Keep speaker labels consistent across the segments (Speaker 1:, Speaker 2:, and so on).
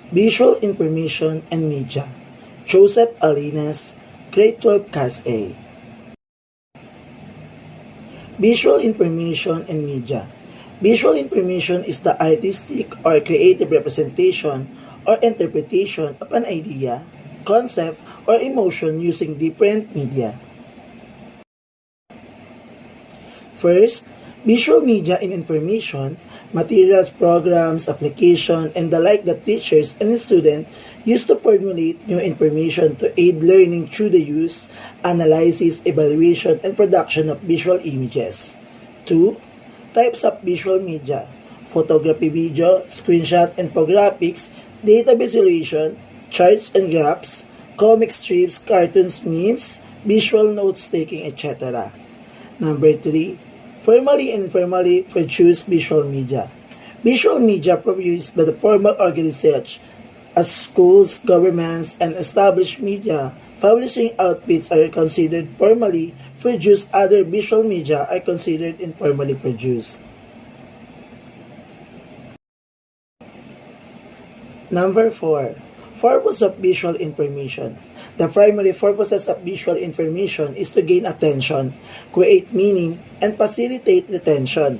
Speaker 1: Visual Information and Media, Joseph Alinas, Grade 12 Class A. Visual Information and Media. Visual information is the artistic or creative representation or interpretation of an idea, concept, or emotion using different media. First, visual media and information, materials, programs, application, and the like that teachers and students use to formulate new information to aid learning through the use, analysis, evaluation, and production of visual images. 2. Types of visual media: photography, video, screenshot, infographics, data visualization, charts and graphs, comic strips, cartoons, memes, visual notes-taking, etc. Number 3. Formally and informally produced visual media. Visual media produced by the formal organizations as schools, governments, and established media publishing outfits are considered formally produced. Other visual media are considered informally produced. Number 4. Purpose of visual information. The primary purposes of visual information is to gain attention, create meaning, and facilitate retention.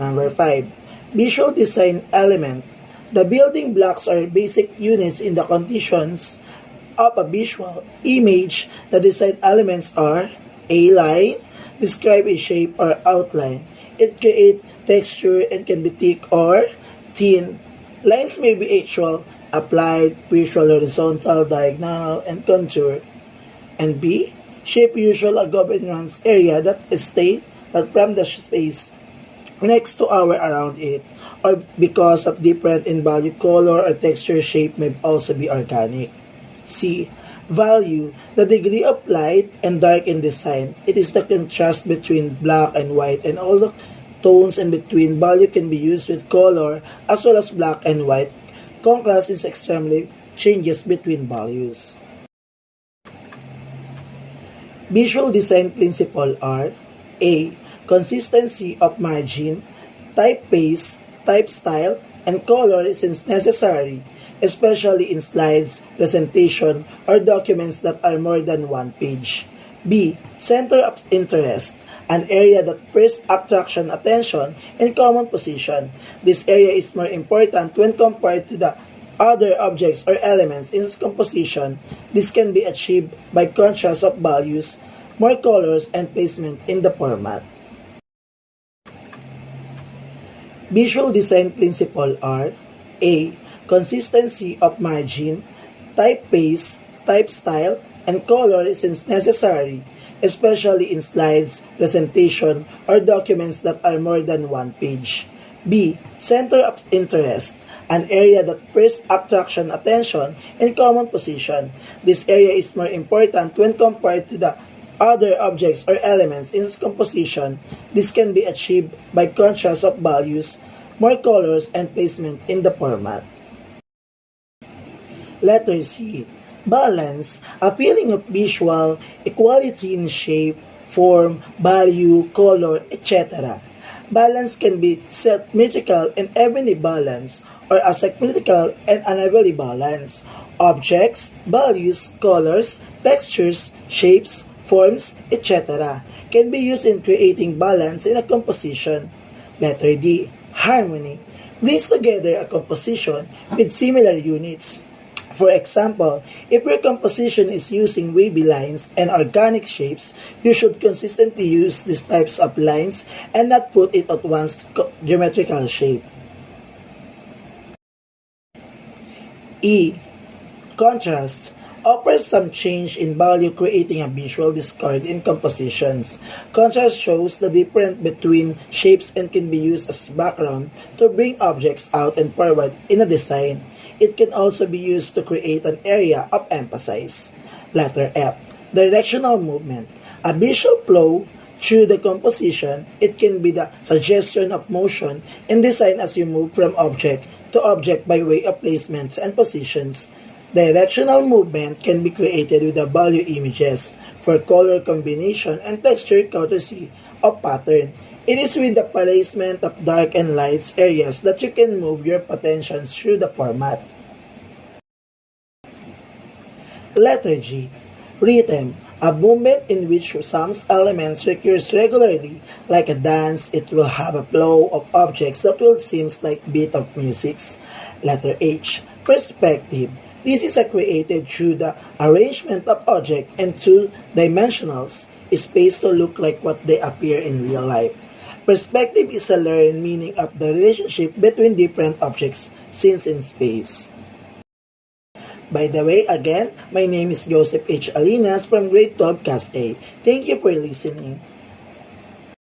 Speaker 1: Number 5. Visual design element. The building blocks are basic units in the conditions of a visual image. The design elements are: A. Line, describe a shape or outline. It creates texture and can be thick or thin. Lines may be actual, applied, visual, horizontal, diagonal, and contour. And B. Shape usual a governance area that is state that from the space next to or around it, or because of different in value, color, or texture. Shape may also be organic. C. Value, the degree of light and dark in design. It is the contrast between black and white, and all the tones in between. Value can be used with color as well as black and white. Contrast is extremely changes between values. Visual design principles are: A. Consistency of margin, typeface, type style, and color since necessary, especially in slides, presentation, or documents that are more than one page. B. Center of interest, an area that first attraction attention in common position. This area is more important when compared to the other objects or elements in its composition. This can be achieved by contrast of values, more colors, and placement in the format. Visual design principles are: A. Consistency of margin, typeface, type style, and color since necessary, especially in slides, presentation, or documents that are more than one page. B. Center of interest, an area that first attraction attention in common position. This area is more important when compared to the other objects or elements in its composition. This can be achieved by contrast of values, more colors, and placement in the format. Letter C. Balance, a feeling of visual equality in shape, form, value, color, etc. Balance can be symmetrical and evenly balanced, or asymmetrical and unevenly balanced. Objects, values, colors, textures, shapes, forms, etc. can be used in creating balance in a composition. Letter D. Harmony brings together a composition with similar units. For example, if your composition is using wavy lines and organic shapes, you should consistently use these types of lines and not put it at once geometrical shape. E. Contrast offers some change in value, creating a visual discord in compositions. Contrast shows the difference between shapes and can be used as background to bring objects out and forward in a design. It can also be used to create an area of emphasis. Letter F. Directional movement, a visual flow through the composition. It can be the suggestion of motion in design as you move from object to object by way of placements and positions. Directional movement can be created with the value images for color combination and texture courtesy of pattern. It is with the placement of dark and light areas that you can move your potentials through the format. Letter G. Rhythm. A movement in which some elements recurs regularly, like a dance. It will have a flow of objects that will seem like beat of music. Letter H. Perspective. This is created through the arrangement of objects in two dimensionals, space to look like what they appear in real life. Perspective is a learned meaning of the relationship between different objects seen in space. By the way, again, my name is Joseph H. Alinas from Grade 12 Class A. Thank you for listening.